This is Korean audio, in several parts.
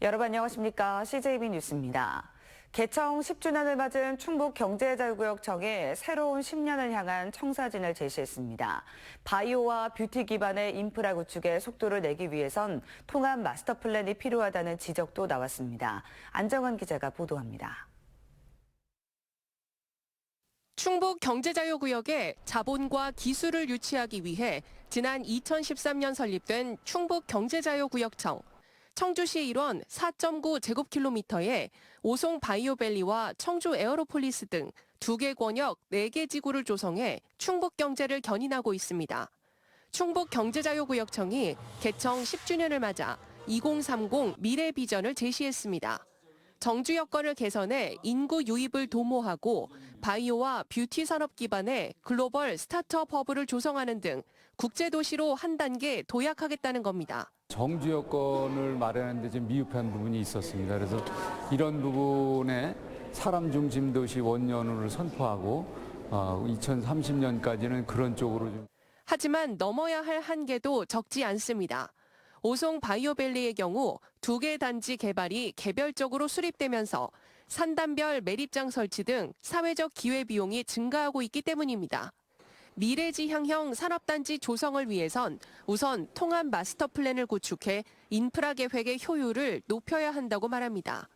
여러분 안녕하십니까? CJB 뉴스입니다. 개청 10주년을 맞은 충북경제자유구역청이 새로운 10년을 향한 청사진을 제시했습니다. 바이오와 뷰티 기반의 인프라 구축에 속도를 내기 위해선 통합 마스터 플랜이 필요하다는 지적도 나왔습니다. 안정환 기자가 보도합니다. 충북경제자유구역에 자본과 기술을 유치하기 위해 지난 2013년 설립된 충북경제자유구역청. 청주시 일원 4.9제곱킬로미터에 오송 바이오밸리와 청주 에어로폴리스 등 2개 권역 4개 지구를 조성해 충북 경제를 견인하고 있습니다. 충북경제자유구역청이 개청 10주년을 맞아 2030 미래 비전을 제시했습니다. 정주 여건을 개선해 인구 유입을 도모하고 바이오와 뷰티 산업 기반의 글로벌 스타트업 허브를 조성하는 등 국제도시로 한 단계 도약하겠다는 겁니다. 정주 여건을 마련하는 데 좀 미흡한 부분이 있었습니다. 그래서 이런 부분에 사람 중심 도시 원년을 선포하고 2030년까지는 그런 쪽으로 좀. 하지만 넘어야 할 한계도 적지 않습니다. 오송 바이오밸리의 경우 2개 단지 개발이 개별적으로 수립되면서 산단별 매립장 설치 등 사회적 기회비용이 증가하고 있기 때문입니다. 미래지향형 산업단지 조성을 위해선 우선 통합 마스터 플랜을 구축해 인프라 계획의 효율을 높여야 한다고 말합니다.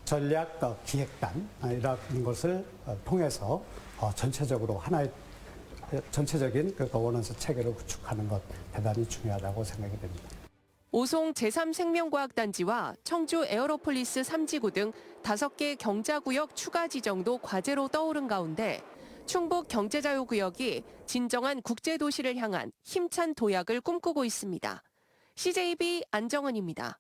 전략 기획단 이런 것을 통해서 전체적으로 하나의 전체적인 거버넌스 체계를 구축하는 것 대단히 중요하다고 생각이 됩니다. 오송 제3생명과학단지와 청주 에어로폴리스 3지구 등 5개 경자구역 추가 지정도 과제로 떠오른 가운데 충북경제자유구역이 진정한 국제도시를 향한 힘찬 도약을 꿈꾸고 있습니다. CJB 안정은입니다.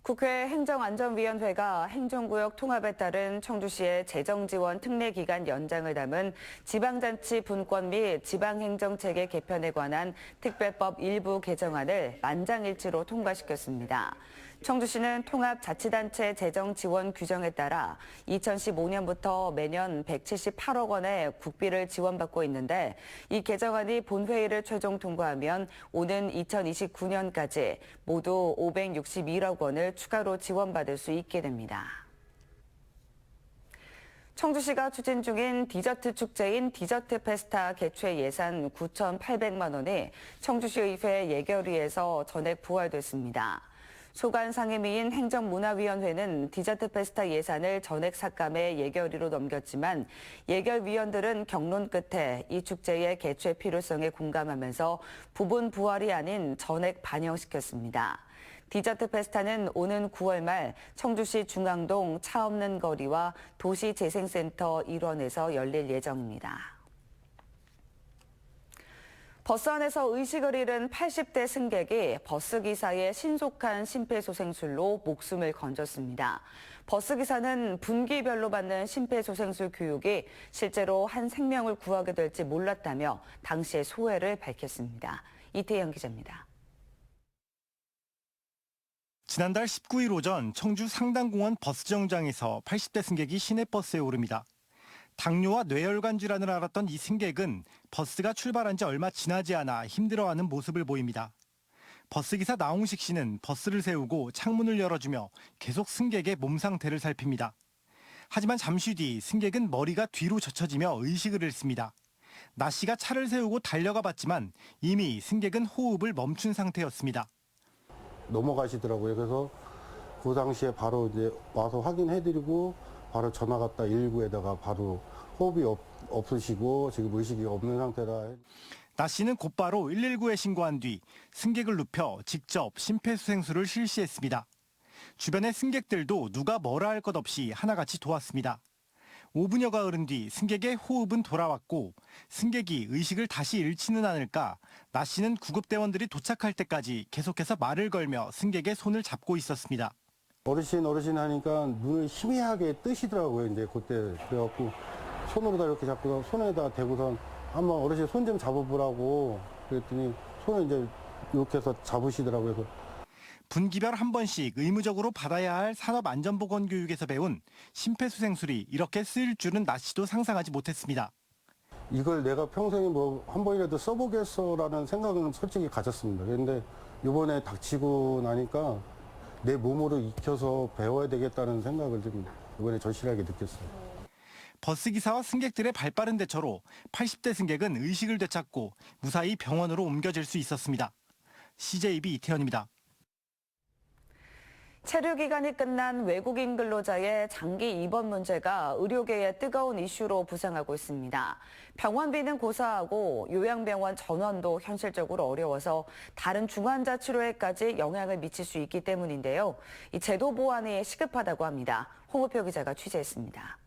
국회 행정안전위원회가 행정구역 통합에 따른 청주시의 재정지원 특례기간 연장을 담은 지방자치 분권 및 지방행정체계 개편에 관한 특별법 일부 개정안을 만장일치로 통과시켰습니다. 청주시는 통합자치단체 재정지원 규정에 따라 2015년부터 매년 178억 원의 국비를 지원받고 있는데 이 개정안이 본회의를 최종 통과하면 오는 2029년까지 모두 561억 원을 추가로 지원받을 수 있게 됩니다. 청주시가 추진 중인 디저트 축제인 디저트 페스타 개최 예산 9,800만 원이 청주시의회 예결위에서 전액 부활됐습니다. 소관 상임위인 행정문화위원회는 디저트 페스타 예산을 전액 삭감해 예결위로 넘겼지만 예결위원들은 경론 끝에 이 축제의 개최 필요성에 공감하면서 부분 부활이 아닌 전액 반영시켰습니다. 디저트 페스타는 오는 9월 말 청주시 중앙동 차 없는 거리와 도시재생센터 일원에서 열릴 예정입니다. 버스 안에서 의식을 잃은 80대 승객이 버스기사의 신속한 심폐소생술로 목숨을 건졌습니다. 버스기사는 분기별로 받는 심폐소생술 교육이 실제로 한 생명을 구하게 될지 몰랐다며 당시의 소회를 밝혔습니다. 이태영 기자입니다. 지난달 19일 오전 청주 상당공원 버스 정장에서 80대 승객이 시내버스에 오릅니다. 당뇨와 뇌혈관 질환을 앓았던 이 승객은 버스가 출발한 지 얼마 지나지 않아 힘들어하는 모습을 보입니다. 버스기사 나홍식 씨는 버스를 세우고 창문을 열어주며 계속 승객의 몸 상태를 살핍니다. 하지만 잠시 뒤 승객은 머리가 뒤로 젖혀지며 의식을 잃습니다. 나 씨가 차를 세우고 달려가 봤지만 이미 승객은 호흡을 멈춘 상태였습니다. 넘어가시더라고요. 그래서 그 당시에 바로 이제 와서 확인해드리고 바로 전화 갔다 119에다가 바로 호흡이 없으시고 지금 의식이 없는 상태라. 나 씨는 곧바로 119에 신고한 뒤 승객을 눕혀 직접 심폐소생술을 실시했습니다. 주변의 승객들도 누가 뭐라 할 것 없이 하나같이 도왔습니다. 5분여가 흐른 뒤 승객의 호흡은 돌아왔고 승객이 의식을 다시 잃지는 않을까 나 씨는 구급대원들이 도착할 때까지 계속해서 말을 걸며 승객의 손을 잡고 있었습니다. 어르신 하니까 눈을 희미하게 뜨시더라고요. 이제 그때 그래갖고 손으로다 이렇게 잡고 손에다 대고선 한번 어르신 손 좀 잡아보라고 그랬더니 손을 이제 이렇게 해서 잡으시더라고요. 그래서 분기별 한 번씩 의무적으로 받아야 할 산업안전보건교육에서 배운 심폐소생술이 이렇게 쓰일 줄은 나 씨도 상상하지 못했습니다. 이걸 내가 평생에 뭐 한 번이라도 써보겠어라는 생각은 솔직히 가졌습니다. 그런데 이번에 닥치고 나니까 내 몸으로 익혀서 배워야 되겠다는 생각을 좀 이번에 절실하게 느꼈어요. 버스기사와 승객들의 발빠른 대처로 80대 승객은 의식을 되찾고 무사히 병원으로 옮겨질 수 있었습니다. CJB 이태현입니다. 체류 기간이 끝난 외국인 근로자의 장기 입원 문제가 의료계의 뜨거운 이슈로 부상하고 있습니다. 병원비는 고사하고 요양병원 전원도 현실적으로 어려워서 다른 중환자 치료에까지 영향을 미칠 수 있기 때문인데요. 이 제도 보완이 시급하다고 합니다. 홍우표 기자가 취재했습니다.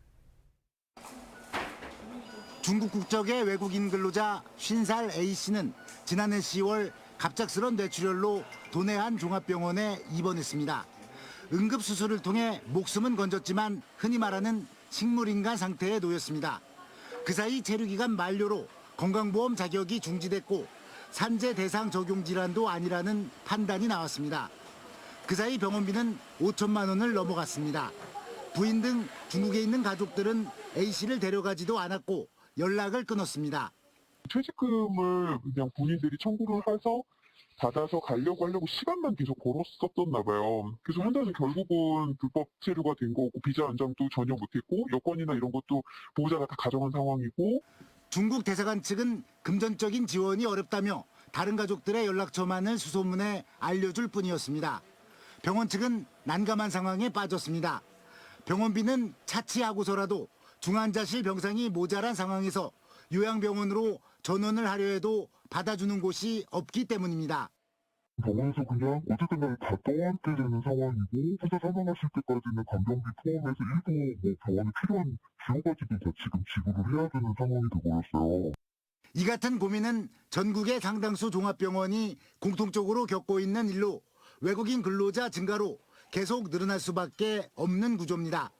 중국 국적의 외국인 근로자 50살 A씨는 지난해 10월 갑작스런 뇌출혈로 도내한 종합병원에 입원했습니다. 응급수술을 통해 목숨은 건졌지만 흔히 말하는 식물인간 상태에 놓였습니다. 그 사이 체류기간 만료로 건강보험 자격이 중지됐고 산재 대상 적용 질환도 아니라는 판단이 나왔습니다. 그 사이 병원비는 5천만 원을 넘어갔습니다. 부인 등 중국에 있는 가족들은 A씨를 데려가지도 않았고 연락을 끊었습니다. 퇴직금을 그냥 본인들이 청구를 해서 받아서 하려고 시간만 계속 벌었었나 봐요. 그래서 한 달에 결국은 불법 체류가 된 거고 비자 연장도 전혀 못했고 여권이나 이런 것도 보호자가 다 가져간 상황이고. 중국 대사관 측은 금전적인 지원이 어렵다며 다른 가족들의 연락처만을 수소문에 알려줄 뿐이었습니다. 병원 측은 난감한 상황에 빠졌습니다. 병원비는 차치하고서라도 중환자실 병상이 모자란 상황에서 요양병원으로 전원을 하려 해도 받아주는 곳이 없기 때문입니다. 병원에서 그냥 어쨌든 간에 다 떠안게 되는 상황이고 혼자 살아나실 때까지는 간병비 포함해서 일부 병원에 필요한 비용까지도 다 지금 지불을 해야 되는 상황이 되어버렸어요. 이 같은 고민은 전국의 상당수 종합병원이 공통적으로 겪고 있는 일로 외국인 근로자 증가로 계속 늘어날 수밖에 없는 구조입니다.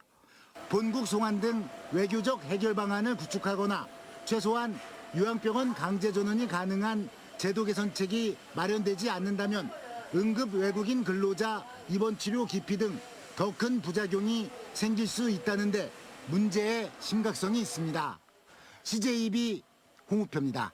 본국 송환 등 외교적 해결 방안을 구축하거나 최소한 요양병원 강제 전원이 가능한 제도 개선책이 마련되지 않는다면 응급 외국인 근로자 입원 치료 기피 등 더 큰 부작용이 생길 수 있다는데 문제의 심각성이 있습니다. CJB 홍우표입니다.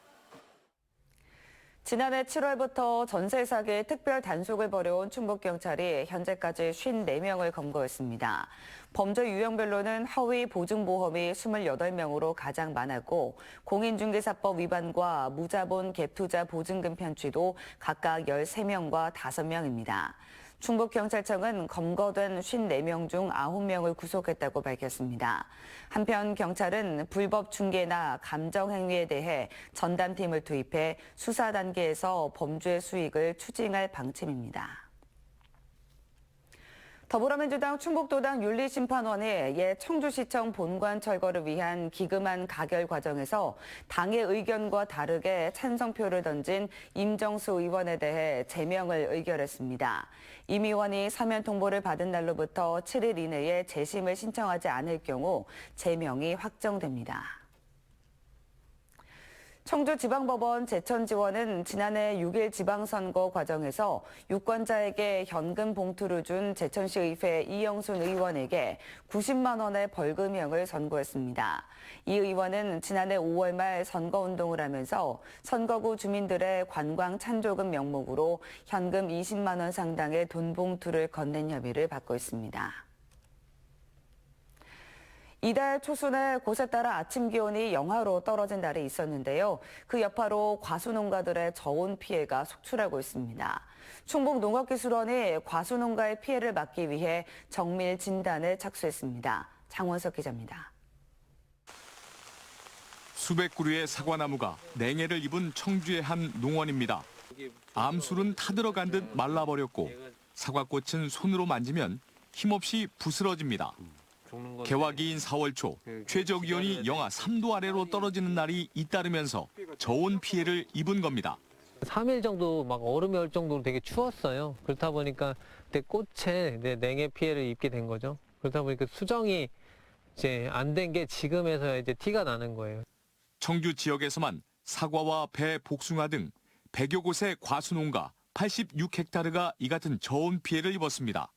지난해 7월부터 전세 사기 특별 단속을 벌여온 충북경찰이 현재까지 54명을 검거했습니다. 범죄 유형별로는 허위 보증보험이 28명으로 가장 많았고 공인중개사법 위반과 무자본 갭투자 보증금 편취도 각각 13명과 5명입니다. 충북경찰청은 검거된 54명 중 9명을 구속했다고 밝혔습니다. 한편 경찰은 불법 중개나 감정행위에 대해 전담팀을 투입해 수사 단계에서 범죄 수익을 추징할 방침입니다. 더불어민주당 충북도당 윤리심판원이 옛 청주시청 본관 철거를 위한 기금안 가결 과정에서 당의 의견과 다르게 찬성표를 던진 임정수 의원에 대해 제명을 의결했습니다. 임 의원이 사면 통보를 받은 날로부터 7일 이내에 재심을 신청하지 않을 경우 제명이 확정됩니다. 청주지방법원 제천지원은 지난해 6일 지방선거 과정에서 유권자에게 현금 봉투를 준 제천시의회 이영순 의원에게 90만 원의 벌금형을 선고했습니다. 이 의원은 지난해 5월 말 선거운동을 하면서 선거구 주민들의 관광 찬조금 명목으로 현금 20만 원 상당의 돈 봉투를 건넨 혐의를 받고 있습니다. 이달 초순에 곳에 따라 아침 기온이 영하로 떨어진 날이 있었는데요. 그 여파로 과수농가들의 저온 피해가 속출하고 있습니다. 충북농업기술원이 과수농가의 피해를 막기 위해 정밀 진단에 착수했습니다. 장원석 기자입니다. 수백 그루의 사과나무가 냉해를 입은 청주의 한 농원입니다. 암술은 타들어간 듯 말라버렸고 사과꽃은 손으로 만지면 힘없이 부스러집니다. 개화기인 4월 초 최저기온이 영하 3도 아래로 떨어지는 날이 잇따르면서 저온 피해를 입은 겁니다. 3일 정도 막 얼음이 얼 정도로 되게 추웠어요. 그렇다 보니까 그때 꽃에 냉해 피해를 입게 된 거죠. 그렇다 보니까 수정이 이제 안 된 게 지금에서야 이제 티가 나는 거예요. 청주 지역에서만 사과와 배, 복숭아 등 100여 곳의 과수농가 86헥타르가 이 같은 저온 피해를 입었습니다.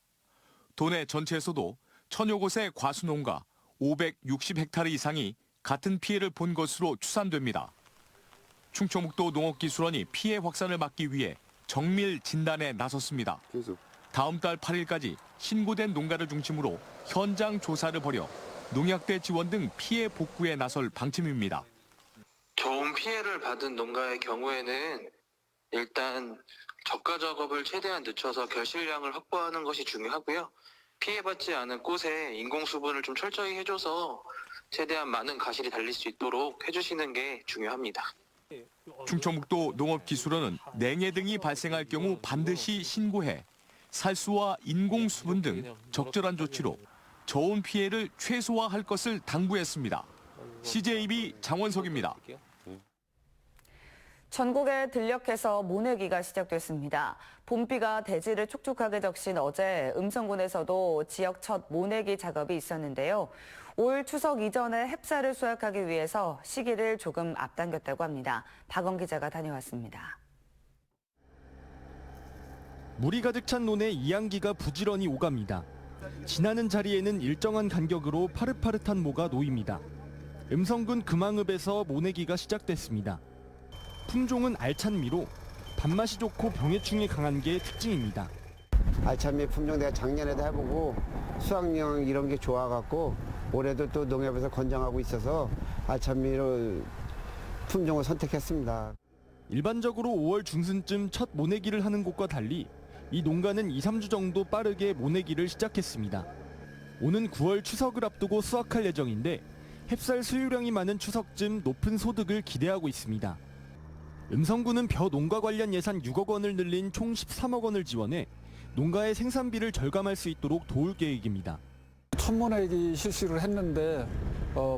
도내 전체에서도 1000여 곳의 과수농가 560헥타르 이상이 같은 피해를 본 것으로 추산됩니다. 충청북도 농업기술원이 피해 확산을 막기 위해 정밀 진단에 나섰습니다. 다음 달 8일까지 신고된 농가를 중심으로 현장 조사를 벌여 농약대 지원 등 피해 복구에 나설 방침입니다. 좋은 피해를 받은 농가의 경우에는 일단 저가 작업을 최대한 늦춰서 결실량을 확보하는 것이 중요하고요. 피해받지 않은 꽃에 인공수분을 좀 철저히 해줘서 최대한 많은 가실이 달릴 수 있도록 해주시는 게 중요합니다. 충청북도 농업기술원은 냉해 등이 발생할 경우 반드시 신고해 살수와 인공수분 등 적절한 조치로 저온 피해를 최소화할 것을 당부했습니다. CJB 장원석입니다. 전국에 들녘에서 모내기가 시작됐습니다. 봄비가 대지를 촉촉하게 적신 어제 음성군에서도 지역 첫 모내기 작업이 있었는데요. 올 추석 이전에 햅쌀을 수확하기 위해서 시기를 조금 앞당겼다고 합니다. 박원 기자가 다녀왔습니다. 물이 가득 찬 논에 이양기가 부지런히 오갑니다. 지나는 자리에는 일정한 간격으로 파릇파릇한 모가 놓입니다. 음성군 금왕읍에서 모내기가 시작됐습니다. 품종은 알찬미로 밥맛이 좋고 병해충이 강한 게 특징입니다. 알찬미 품종 내가 작년에도 해보고 수확량 이런 게 좋아갖고 올해도 또 농협에서 권장하고 있어서 알찬미로 품종을 선택했습니다. 일반적으로 5월 중순쯤 첫 모내기를 하는 곳과 달리 이 농가는 2, 3주 정도 빠르게 모내기를 시작했습니다. 오는 9월 추석을 앞두고 수확할 예정인데 햅쌀 수유량이 많은 추석쯤 높은 소득을 기대하고 있습니다. 음성군은 벼 농가 관련 예산 6억 원을 늘린 총 13억 원을 지원해 농가의 생산비를 절감할 수 있도록 도울 계획입니다. 첫 모내기 실시를 했는데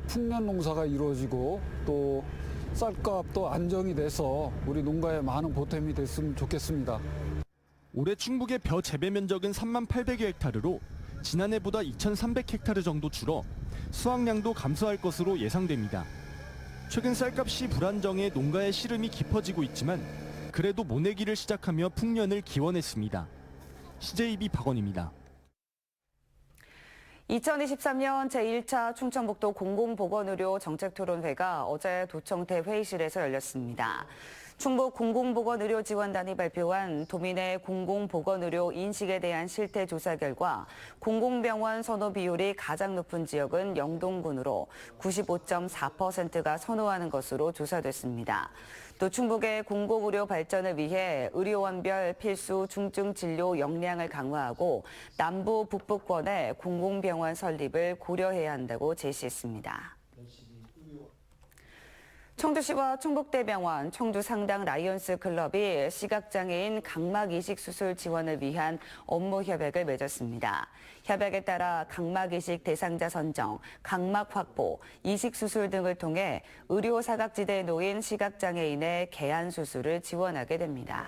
풍년 농사가 이루어지고 또 쌀값도 안정이 돼서 우리 농가에 많은 보탬이 됐으면 좋겠습니다. 올해 충북의 벼 재배 면적은 3만 800여 헥타르로 지난해보다 2,300헥타르 정도 줄어 수확량도 감소할 것으로 예상됩니다. 최근 쌀값이 불안정해 농가의 시름이 깊어지고 있지만 그래도 모내기를 시작하며 풍년을 기원했습니다. CJB 박원입니다. 2023년 제1차 충청북도 공공보건의료 정책토론회가 어제 도청태 회의실에서 열렸습니다. 충북 공공보건의료지원단이 발표한 도민의 공공보건의료 인식에 대한 실태조사 결과 공공병원 선호 비율이 가장 높은 지역은 영동군으로 95.4%가 선호하는 것으로 조사됐습니다. 또 충북의 공공의료 발전을 위해 의료원별 필수 중증 진료 역량을 강화하고 남부 북부권의 공공병원 설립을 고려해야 한다고 제시했습니다. 청주시와 충북대병원, 청주상당 라이온스 클럽이 시각장애인 각막 이식 수술 지원을 위한 업무 협약을 맺었습니다. 협약에 따라 각막 이식 대상자 선정, 각막 확보, 이식 수술 등을 통해 의료 사각지대에 놓인 시각장애인의 개안 수술을 지원하게 됩니다.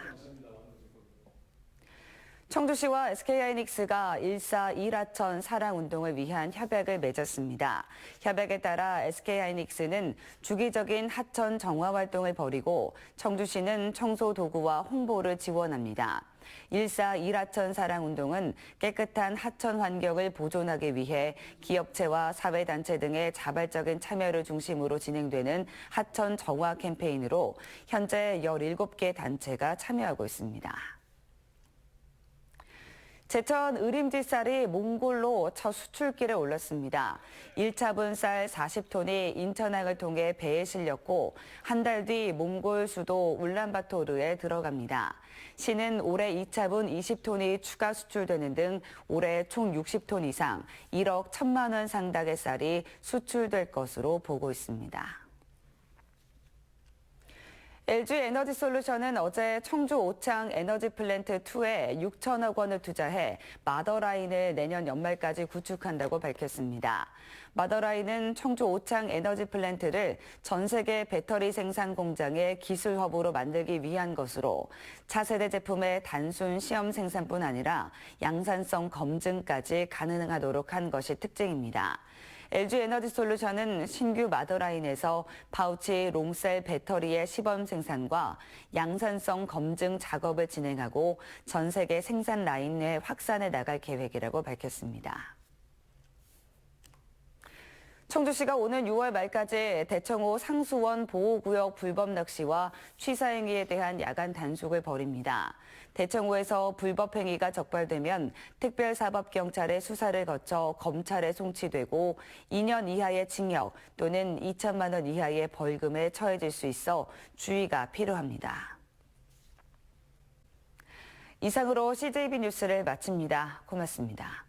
청주시와 SK하이닉스가 1사 1하천 사랑운동을 위한 협약을 맺었습니다. 협약에 따라 SK하이닉스는 주기적인 하천 정화 활동을 벌이고 청주시는 청소 도구와 홍보를 지원합니다. 1사 1하천 사랑운동은 깨끗한 하천 환경을 보존하기 위해 기업체와 사회단체 등의 자발적인 참여를 중심으로 진행되는 하천 정화 캠페인으로 현재 17개 단체가 참여하고 있습니다. 제천 의림지 쌀이 몽골로 첫 수출길에 올랐습니다. 1차분 쌀 40톤이 인천항을 통해 배에 실렸고 한 달 뒤 몽골 수도 울란바토르에 들어갑니다. 시는 올해 2차분 20톤이 추가 수출되는 등 올해 총 60톤 이상 1억 1천만 원 상당의 쌀이 수출될 것으로 보고 있습니다. LG에너지솔루션은 어제 청주 오창 에너지 플랜트 2에 6천억 원을 투자해 마더라인을 내년 연말까지 구축한다고 밝혔습니다. 마더라인은 청주 오창 에너지 플랜트를 전 세계 배터리 생산 공장의 기술 허브로 만들기 위한 것으로 차세대 제품의 단순 시험 생산뿐 아니라 양산성 검증까지 가능하도록 한 것이 특징입니다. LG에너지솔루션은 신규 마더라인에서 파우치 롱셀 배터리의 시범 생산과 양산성 검증 작업을 진행하고 전 세계 생산 라인 내 확산해 나갈 계획이라고 밝혔습니다. 청주시가 오는 6월 말까지 대청호 상수원 보호구역 불법 낚시와 취사행위에 대한 야간 단속을 벌입니다. 대청호에서 불법 행위가 적발되면 특별사법경찰의 수사를 거쳐 검찰에 송치되고 2년 이하의 징역 또는 2천만 원 이하의 벌금에 처해질 수 있어 주의가 필요합니다. 이상으로 CJB 뉴스를 마칩니다. 고맙습니다.